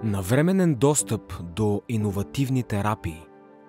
Навременен достъп до иновативни терапии.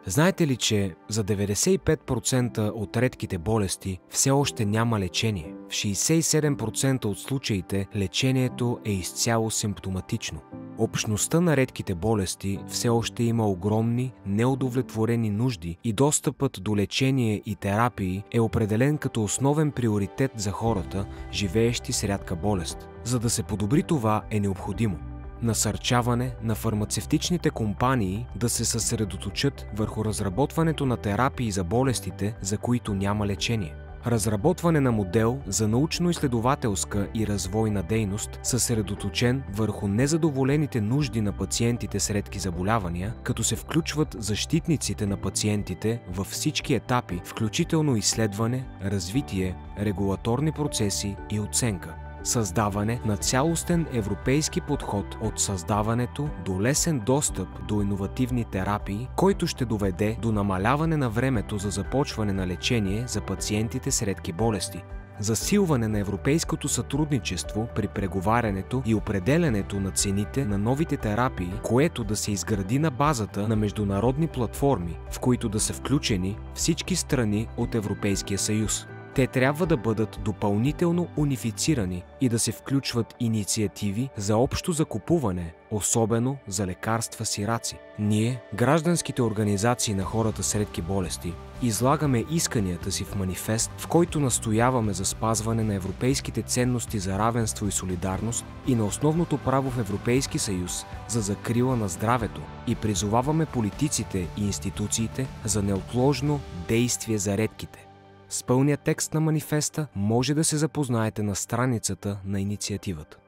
Знаете ли, че за 95% от редките болести все още няма лечение? В 67% от случаите лечението е изцяло симптоматично. Общността на редките болести все още има огромни, неудовлетворени нужди и достъпът до лечение и терапии е определен като основен приоритет за хората, живеещи с рядка болест. За да се подобри това е необходимо насърчаване на фармацевтичните компании да се съсредоточат върху разработването на терапии за болестите, за които няма лечение. Разработване на модел за научно-изследователска и развойна дейност, съсредоточен върху незадоволените нужди на пациентите с редки заболявания, като се включват защитниците на пациентите във всички етапи, включително изследване, развитие, регулаторни процеси и оценка. Създаване на цялостен европейски подход от създаването до лесен достъп до иновативни терапии, който ще доведе до намаляване на времето за започване на лечение за пациентите с редки болести. Засилване на европейското сътрудничество при преговарянето и определянето на цените на новите терапии, което да се изгради на базата на международни платформи, в които да са включени всички страни от Европейския съюз. Те трябва да бъдат допълнително унифицирани и да се включват инициативи за общо закупуване, особено за лекарства сираци. Ние, гражданските организации на хората с редки болести, излагаме исканията си в манифест, в който настояваме за спазване на европейските ценности за равенство и солидарност и на основното право в Европейски съюз за закрила на здравето и призоваваме политиците и институциите за неотложно действие за редките. С пълния текст на манифеста може да се запознаете на страницата на инициативата.